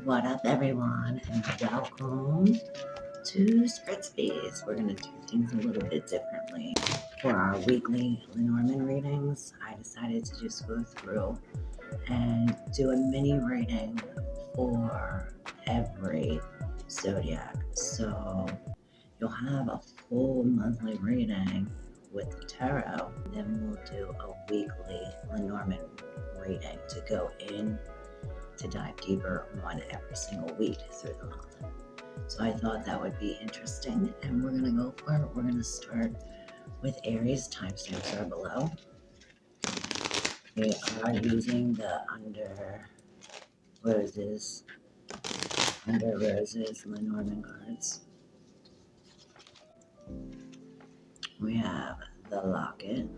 What up, everyone, and welcome to Spirit Space. We're going to do things a little bit differently. For our weekly Lenormand readings, I decided to just go through and do a mini reading for every zodiac. So you'll have a full monthly reading with the tarot. Then we'll do a weekly Lenormand reading to go in to dive deeper on every single week through the month. So I thought that would be interesting, and we're going to go for it. We're going to start with Aries. Timestamps are below. We are using the Under Roses Lenormand cards. We have the Locket,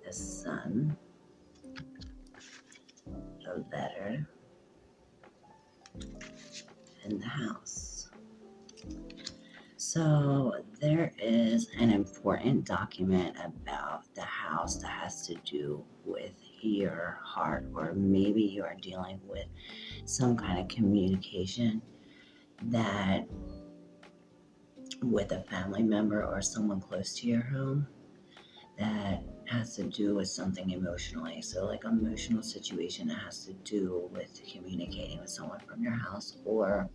the Sun, the Letter, and the House. So there is an important document about the house that has to do with your heart, or maybe you are dealing with some kind of communication that with a family member or someone close to your home that has to do with something emotionally. So like an emotional situation that has to do with communicating with someone from your house or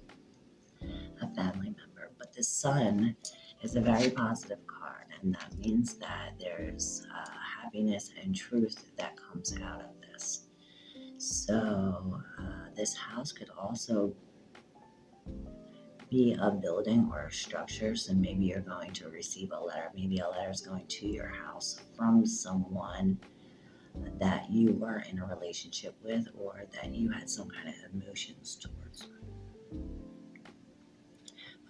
a family member. But the Sun is a very positive card, and that means that there's happiness and truth that comes out of this. So this house could also be a building or a structure. So maybe you're going to receive a letter. Maybe a letter is going to your house from someone that you were in a relationship with, or that you had some kind of emotions towards.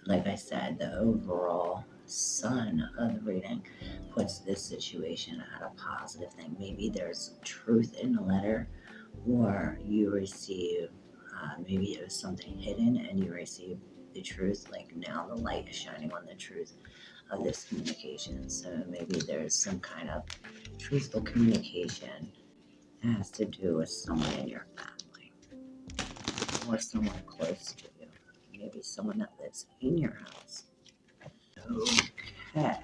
Like I said, the overall Sun of the reading puts this situation at a positive thing. Maybe there's truth in the letter, or you receive, maybe it was something hidden and you receive the truth. Like now the light is shining on the truth of this communication. So maybe there's some kind of truthful communication that has to do with someone in your family or someone close to you. Maybe someone that lives in your house. Okay.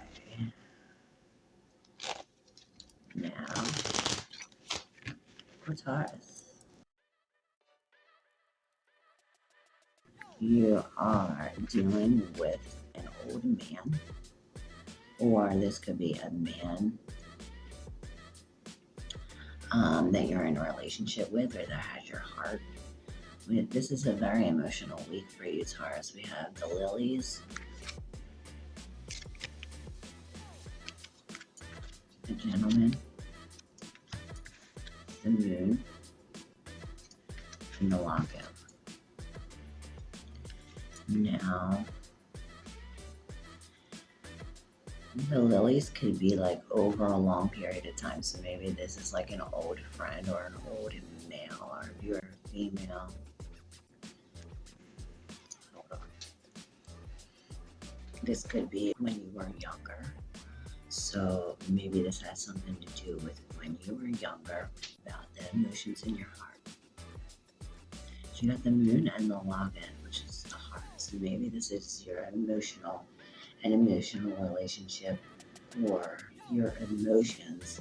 Now, for Taurus, you are dealing with an old man, or this could be a man that you're in a relationship with, or that has your heart. This is a very emotional week for you, Taurus. We have the lilies, the gentleman, the moon, and the lockout. Now, the lilies could be like over a long period of time. So maybe this is like an old friend or an old male, or if you're a female. Hold on. This could be when you were younger. So maybe this has something to do with when you were younger, about the emotions in your heart. So you got the moon and the locket, which is the heart. So maybe this is your emotional relationship, or your emotions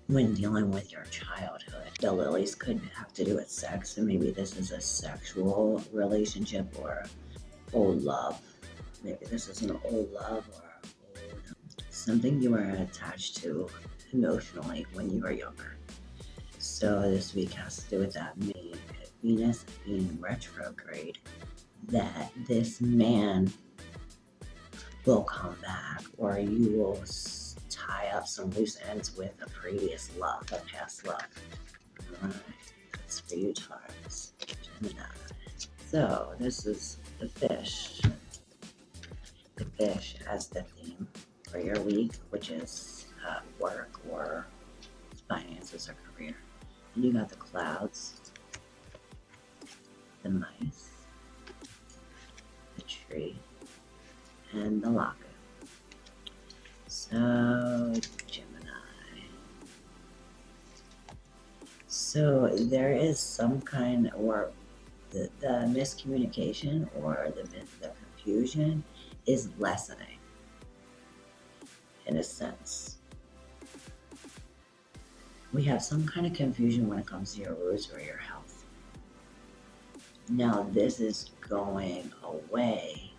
when dealing with your childhood. The lilies could have to do with sex. So maybe this is a sexual relationship or old love. Maybe this is an old love or old something you were attached to emotionally when you were younger. So this week has to do with that. Venus being retrograde, that this man will come back, or you will tie up some loose ends with a previous love, a past love. All right, that's for you, Taurus, Gemini. So this is the fish. The fish as the theme for your week, which is work or finances or career. And you got the clouds, the mice, the tree, and the locket. So, Gemini. So there is some kind, or the miscommunication or the confusion is lessening in a sense. We have some kind of confusion when it comes to your roots or your health. Now this is going away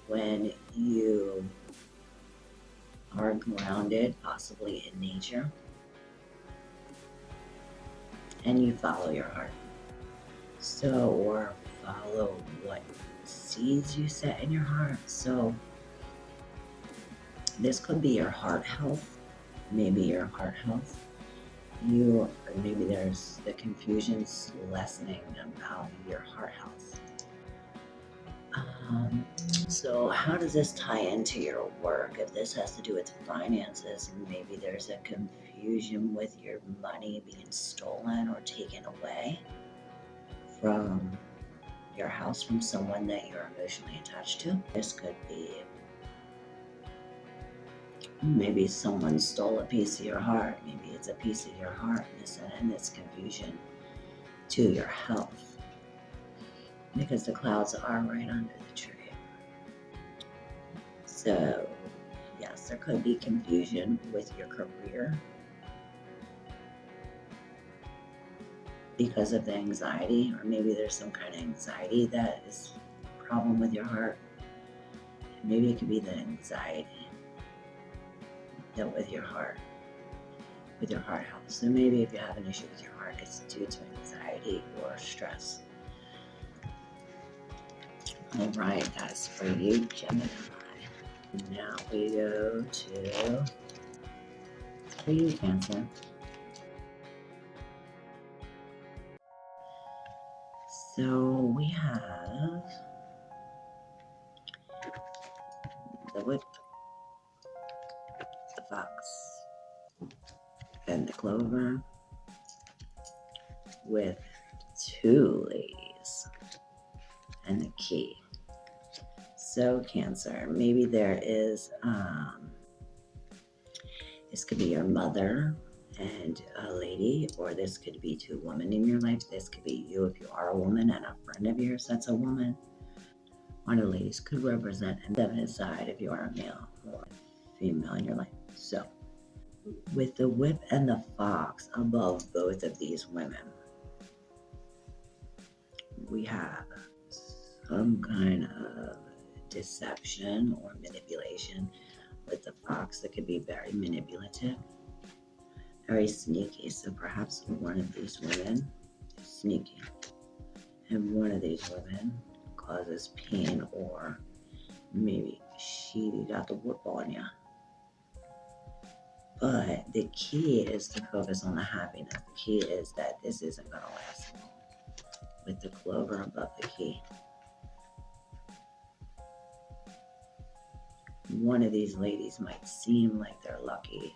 when you are grounded, possibly in nature, and you follow your heart. So, or follow what seeds you set in your heart. So this could be your heart health, maybe your heart health. Maybe there's the confusion's lessening about your heart health. So how does this tie into your work? If this has to do with finances, maybe there's a confusion with your money being stolen or taken away from your house from someone that you're emotionally attached to. This could be maybe someone stole a piece of your heart. Maybe it's a piece of your heart, and this confusion to your health, because the clouds are right under the tree. So yes, there could be confusion with your career because of the anxiety, or maybe there's some kind of anxiety that is a problem with your heart. Maybe it could be the anxiety that with your heart health. So maybe if you have an issue with your heart, it's due to anxiety or stress. All right, that's for you, Gemini. Now we go to for you, Cancer. So we have the whip, the fox, and the clover with 2 ladies and the key. So Cancer, maybe there is, this could be your mother and a lady, or this could be 2 women in your life. This could be you if you are a woman and a friend of yours that's a woman. One of the ladies could represent a feminine side if you are a male or female in your life. So with the whip and the fox above both of these women, we have some kind of deception or manipulation with the fox that could be very manipulative, very sneaky. So perhaps one of these women is sneaky, and one of these women causes pain, or maybe she got the whoop on you. But the key is to focus on the happiness. The key is that this isn't going to last long. With the clover above the key, one of these ladies might seem like they're lucky,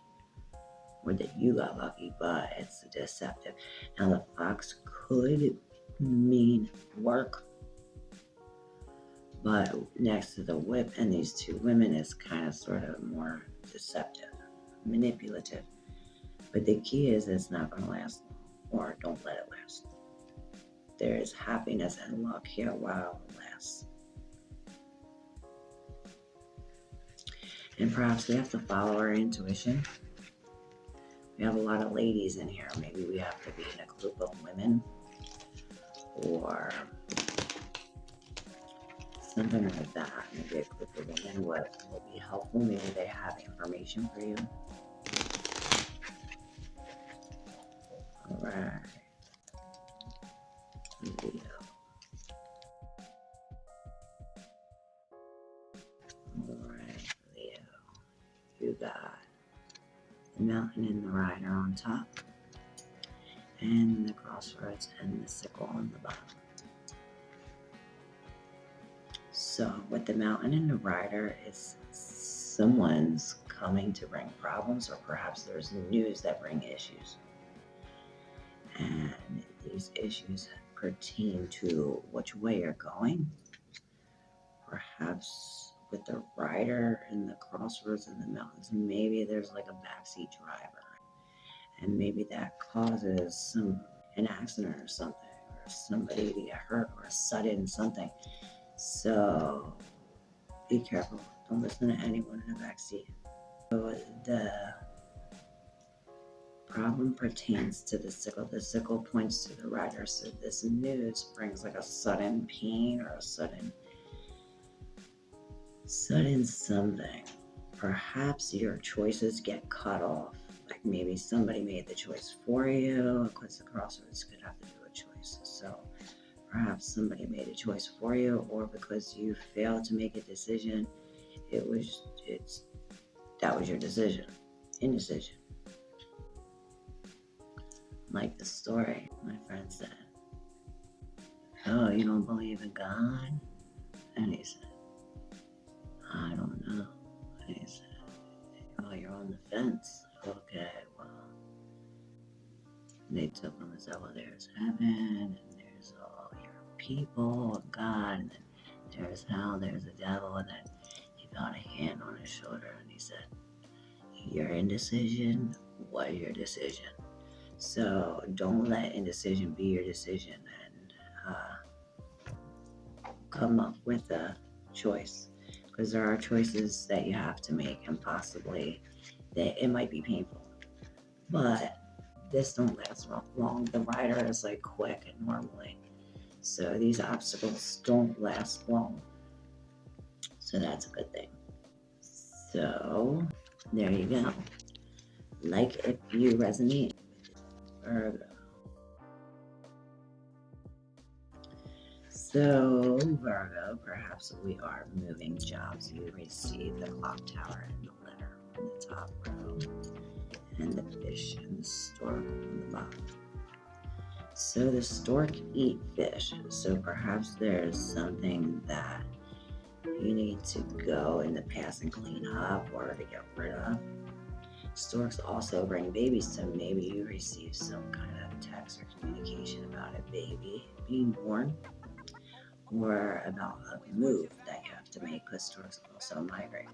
or that you got lucky, but it's deceptive. Now the fox could mean work, but next to the whip and these 2 women is kind of sort of more deceptive, manipulative. But the key is it's not going to last long, or don't let it last. There is happiness and luck here while it lasts. And perhaps we have to follow our intuition. We have a lot of ladies in here. Maybe we have to be in a group of women, or something like that. Maybe a group of women will be helpful. Maybe they have information for you. All right. Leo. All right, Leo. You got the mountain and the rider on top, and the crossroads and the sickle on the bottom. So with the mountain and the rider, it's someone's coming to bring problems, or perhaps there's news that bring issues. And these issues pertain to which way you're going. Perhaps with the rider and the crossroads and the mountains, maybe there's like a backseat driver. And maybe that causes an accident or something, or somebody to get hurt, or a sudden something. So be careful. Don't listen to anyone in the backseat. So the problem pertains to the sickle. The sickle points to the rider. So this news brings like a sudden pain or a sudden something. Perhaps your choices get cut off. Like maybe somebody made the choice for you, because the crossroads could have to do a choice. So perhaps somebody made a choice for you, or because you failed to make a decision, that was your decision. Indecision. Like the story my friend said, "Oh, you don't believe in God?" And he said, "I don't know." And he said, "Oh, you're on the fence. Okay, well." They took him and said, "Well, there's heaven, and there's all your people, and God, and then there's hell, there's the devil." And then he got a hand on his shoulder and he said, "Your indecision was your decision. So don't let indecision be your decision, and come up with a choice, because there are choices that you have to make, and possibly that it might be painful, but this don't last long. The rider is like quick and normally, so these obstacles don't last long, so that's a good thing. So there you go. Like if you resonate with Virgo. So, Virgo, perhaps we are moving jobs. You receive the clock tower and the letter on the top row, and the fish and the stork on the bottom. So the stork eat fish. So perhaps there's something that you need to go in the past and clean up or to get rid of. Storks also bring babies, so maybe you receive some kind of text or communication about a baby being born, or about a move that you have to make, because storks also migrate.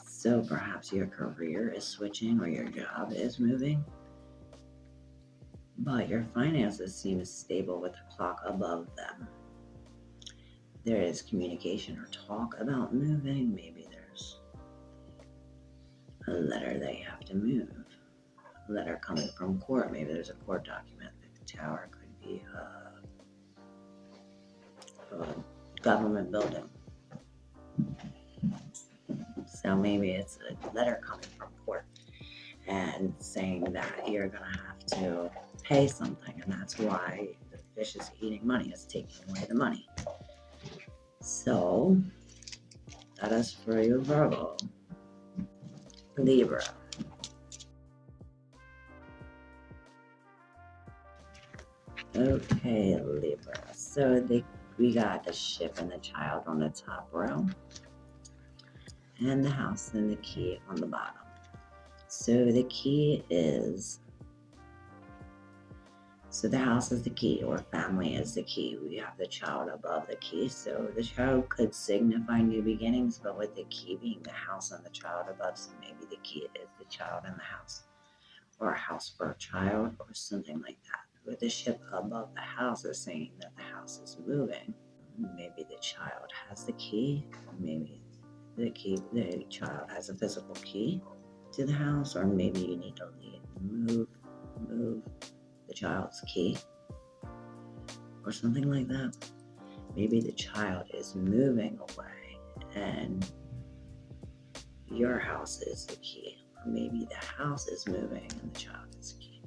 So perhaps your career is switching or your job is moving, but your finances seem stable with the clock above them. There is communication or talk about moving. Maybe there's a letter that you have to move, a letter coming from court. Maybe there's a court document. The tower could be a government building. So maybe it's a letter coming from court and saying that you're going to have to pay something, and that's why the fish is eating money. It's taking away the money. So that is for you, Virgo. Libra. Okay, Libra. So we got the ship and the child on the top row, and the house and the key on the bottom. So the key is, so the house is the key, or family is the key. We have the child above the key. So the child could signify new beginnings, but with the key being the house and the child above, so maybe the key is the child in the house, or a house for a child, or something like that. With the ship above the house is saying that the house is moving. Maybe the child has the key, or maybe the child has a physical key to the house, or maybe you need to move the child's key, or something like that. Maybe the child is moving away and your house is the key, or maybe the house is moving and the child is the key.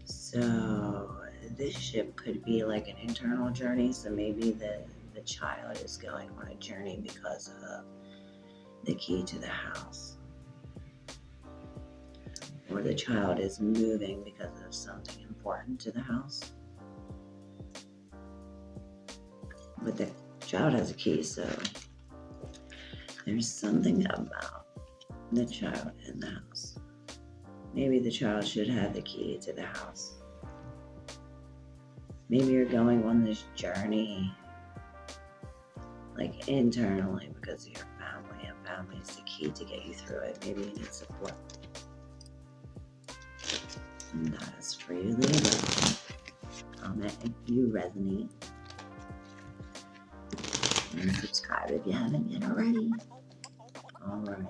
So this ship could be like an internal journey. So maybe the child is going on a journey because of the key to the house, or the child is moving because of something important to the house. But the child has a key, so there's something about the child in the house. Maybe the child should have the key to the house. Maybe you're going on this journey like internally because of your family, and family is the key to get you through it. Maybe you need support. And that is for you, Libra. Comment if you resonate. And subscribe if you haven't yet already. Alright.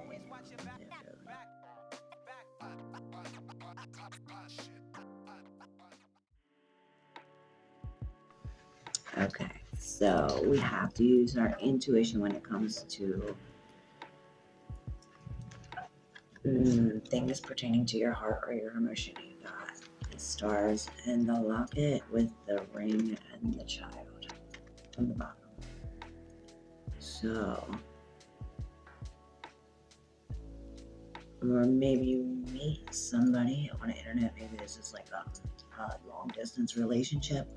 Okay, so we have to use our intuition when it comes to things pertaining to your heart or your emotion. You got the stars and the locket with the ring and the child on the bottom. So, or maybe you meet somebody on the internet. Maybe this is like a long distance relationship.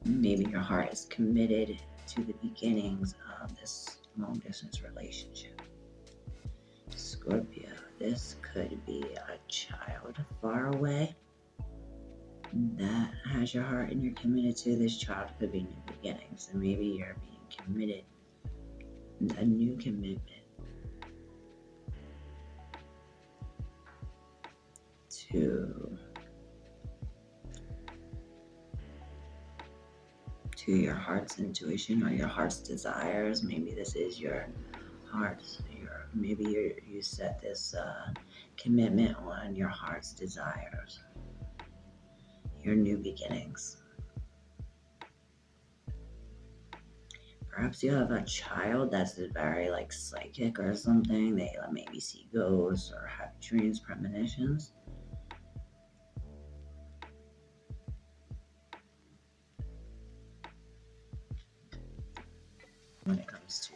Maybe your heart is committed to the beginnings of this long distance relationship. Scorpio, this could be a child far away that has your heart and you're committed to. This child could be new beginnings, and maybe you're being committed, a new commitment to your heart's intuition or your heart's desires. Maybe this is your heart's, maybe you set this commitment on your heart's desires, your new beginnings. Perhaps you have a child that's very like psychic or something. They maybe see ghosts or have dreams, premonitions. When it comes to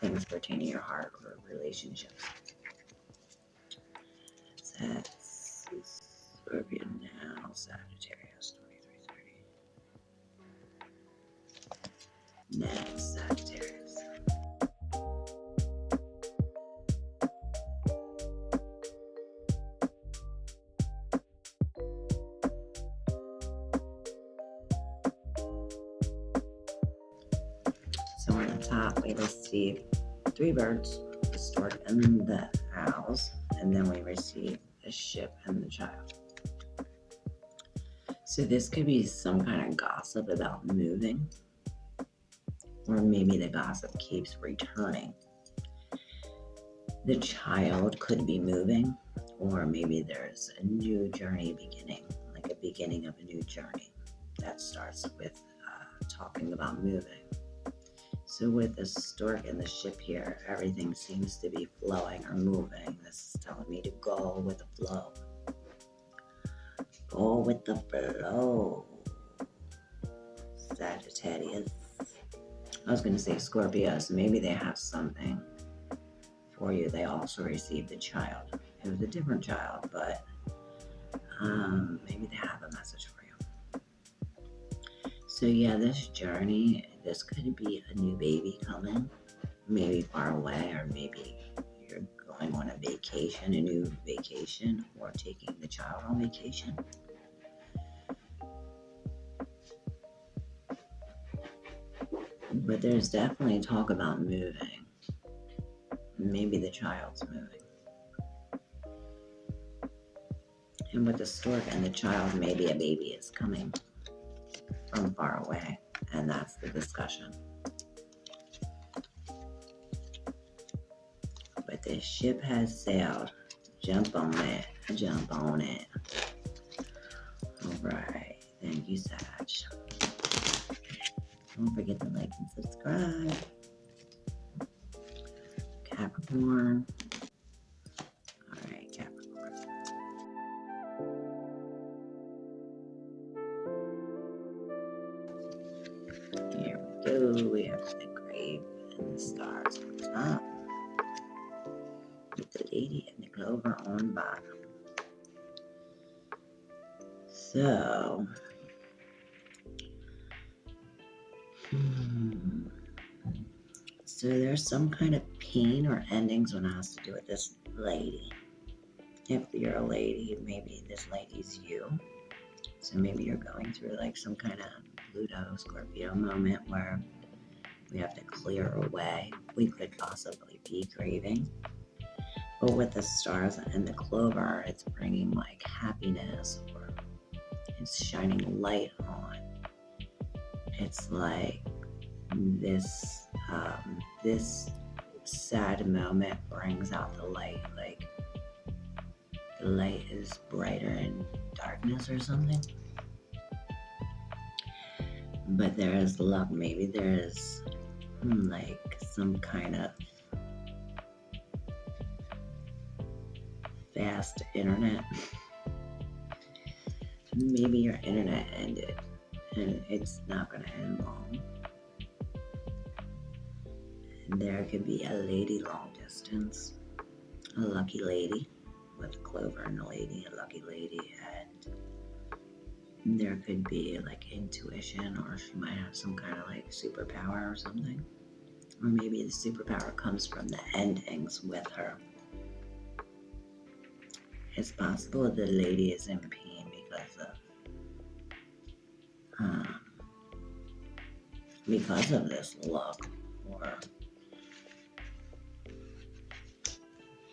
things pertaining to your heart or relationships. That's Scorpio now, Sagittarius, 2330. Next, Sagittarius. So on the top, we receive 3 birds, the stork and the owls, and then we receive the ship and the child. So this could be some kind of gossip about moving, or maybe the gossip keeps returning. The child could be moving, or maybe there's a new journey beginning, like a beginning of a new journey that starts with talking about moving. So with the stork and the ship here, everything seems to be flowing or moving. This is telling me to go with the flow. Go with the flow. Sagittarius. I was going to say Scorpio, so maybe they have something for you. They also received a child. It was a different child, but maybe they have a message for you. So yeah, this journey, this could be a new baby coming, maybe far away, or maybe you're going on a vacation, a new vacation, or taking the child on vacation. But there's definitely talk about moving. Maybe the child's moving. And with the stork and the child, maybe a baby is coming from far away. And that's the discussion. But the ship has sailed. Jump on it. Jump on it. Alright. Thank you, Sag. Don't forget to like and subscribe. Capricorn. Alright, Capricorn. Here we go. We have the grave and the stars on top, with the lady and the clover on bottom. So, so there's some kind of pain or endings when it has to do with this lady. If you're a lady, maybe this lady's you. So maybe you're going through like some kind of Pluto, Scorpio moment where we have to clear away. We could possibly be grieving. But with the stars and the clover, it's bringing like happiness, or it's shining light on. It's like this this sad moment brings out the light. Like the light is brighter in darkness or something. But there is luck. Maybe there is like some kind of fast internet. Maybe your internet ended and it's not going to end long. And there could be a lady long distance, a lucky lady with a clover and a lady, a lucky lady, and there could be like intuition, or she might have some kind of like superpower or something. Or maybe the superpower comes from the endings with her. It's possible the lady is in pain because of this luck, or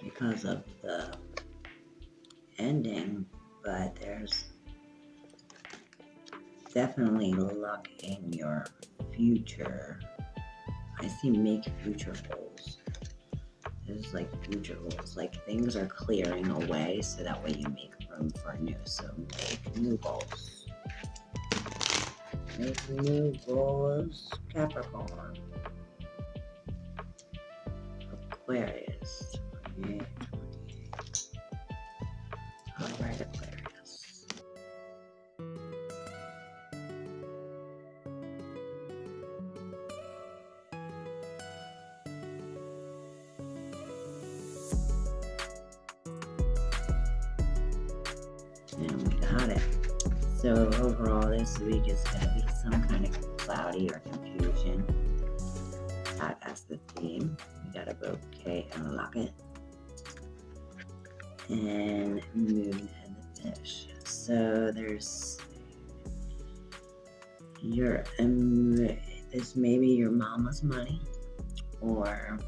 because of the ending. But there's definitely luck in your future. I see make future goals. There's like future goals, like things are clearing away so that way you make room for new. So make new goals. Make new goals, Capricorn. Aquarius. 28, 28. Alright, Aquarius. And we got it. So overall this week is going to be some kind of cloudy or confusion. That's the theme. We got a bouquet and a locket. And moon and the fish. So there's this maybe your mama's money, or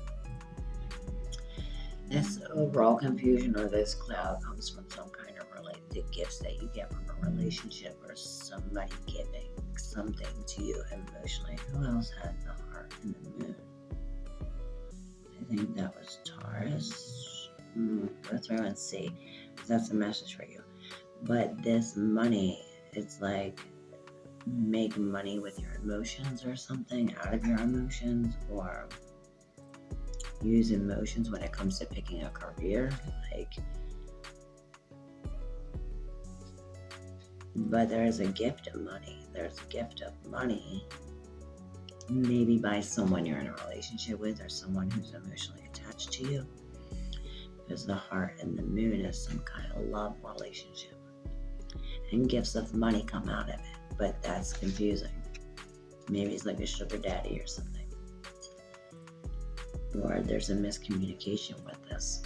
this overall confusion or this cloud comes from some kind of related gifts that you get from a relationship, or somebody giving something to you emotionally. Who else had the heart and the moon? I think that was Taurus. Go through and see, because that's a message for you. But this money, it's like make money with your emotions or something, out of your emotions, or use emotions when it comes to picking a career, like. But there's a gift of money. There's a gift of money, maybe by someone you're in a relationship with, or someone who's emotionally attached to you, because the heart and the moon is some kind of love relationship, and gifts of money come out of it. But that's confusing. Maybe it's like a sugar daddy or something, or there's a miscommunication with this.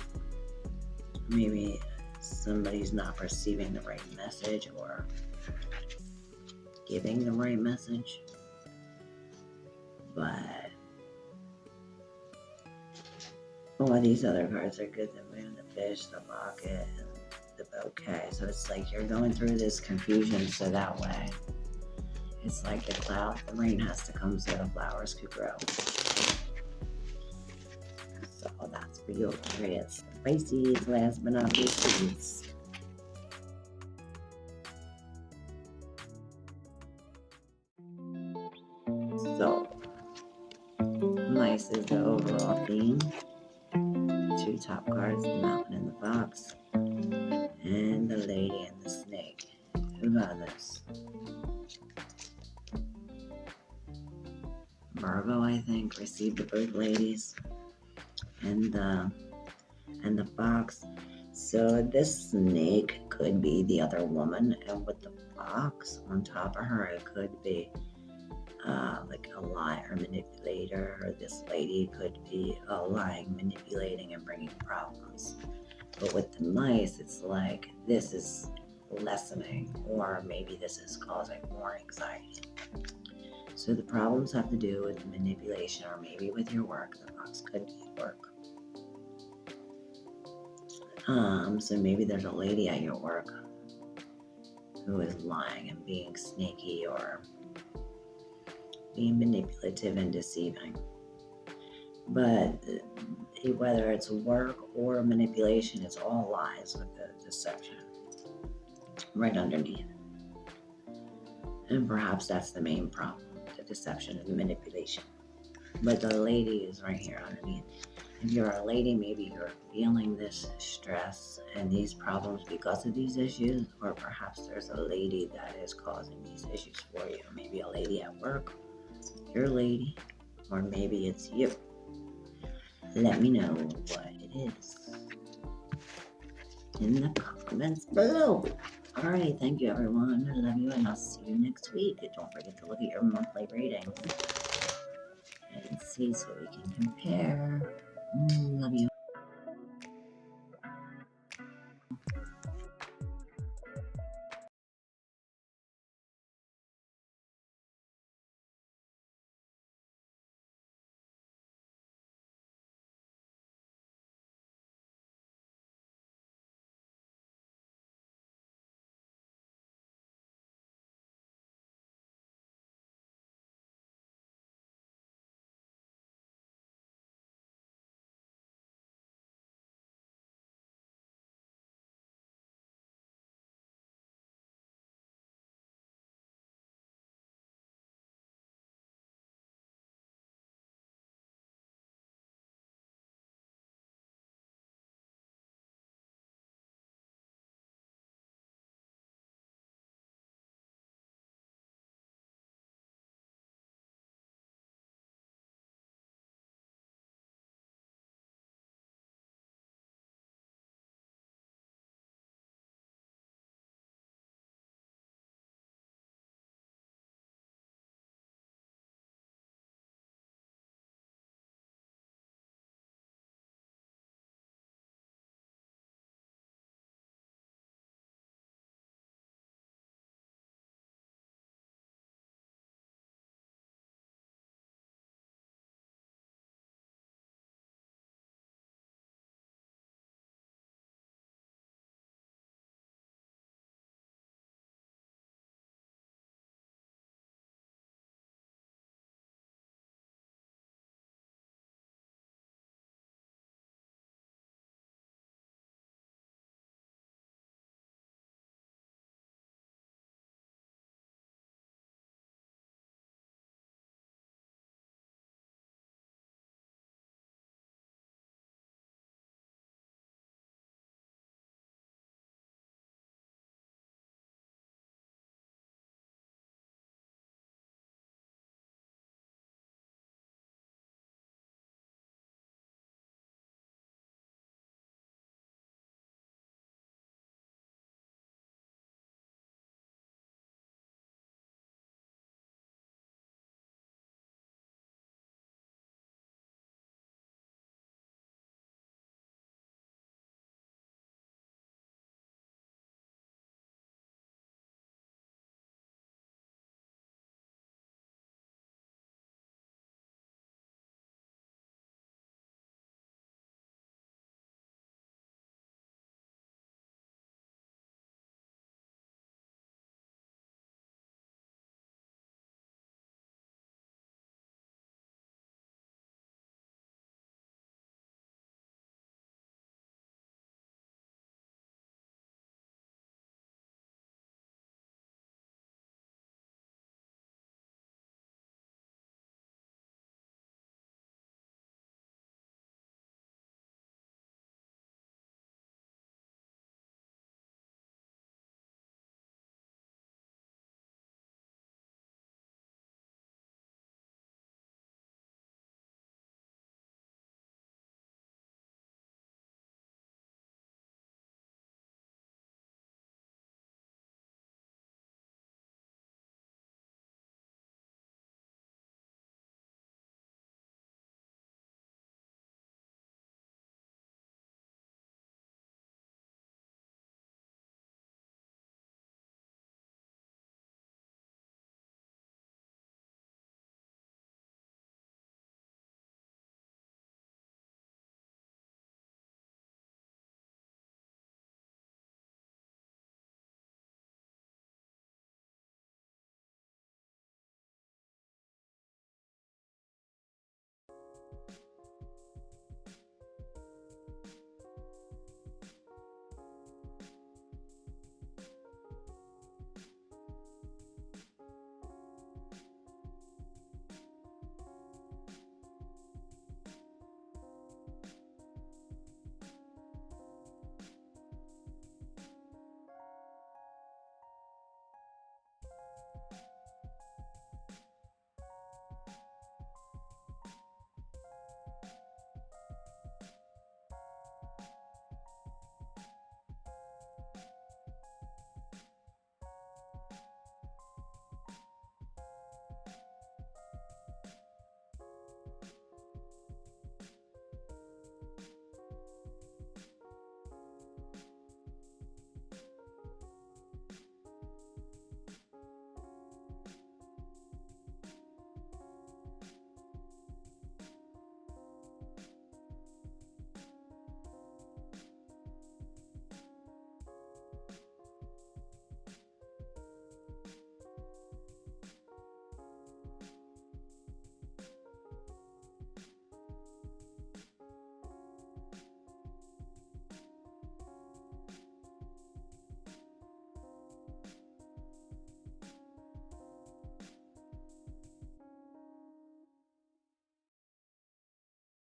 Maybe somebody's not receiving the right message or giving the right message. But all these other cards are good. The moon, the fish, the locket, and the bouquet. So it's like you're going through this confusion, so that way it's like the cloud, the rain has to come so the flowers could grow. So that's for you, Aquarius. Pisces, last but not least. So, nice is the overall theme. Two top cards, the mountain and the fox, and the lady and the snake. Who got this? Virgo, I think, received the both ladies, and the fox. So this snake could be the other woman, and with the fox on top of her, it could be like a liar, manipulator, or this lady could be lying, manipulating, and bringing problems. But with the mice, it's like this is lessening, or maybe this is causing more anxiety. So the problems have to do with manipulation or maybe with your work. The box could be work. So maybe there's a lady at your work who is lying and being sneaky or being manipulative and deceiving. But whether it's work or manipulation, it's all lies with the deception right underneath. And perhaps that's the main problem, the deception and the manipulation. But the lady is right here underneath. If you're a lady, maybe you're feeling this stress and these problems because of these issues, or perhaps there's a lady that is causing these issues for you. Maybe a lady at work, your lady, or maybe it's you. Let me know what it is in the comments below. Alright, thank you everyone. I love you and I'll see you next week. Don't forget to look at your monthly readings and see so we can compare.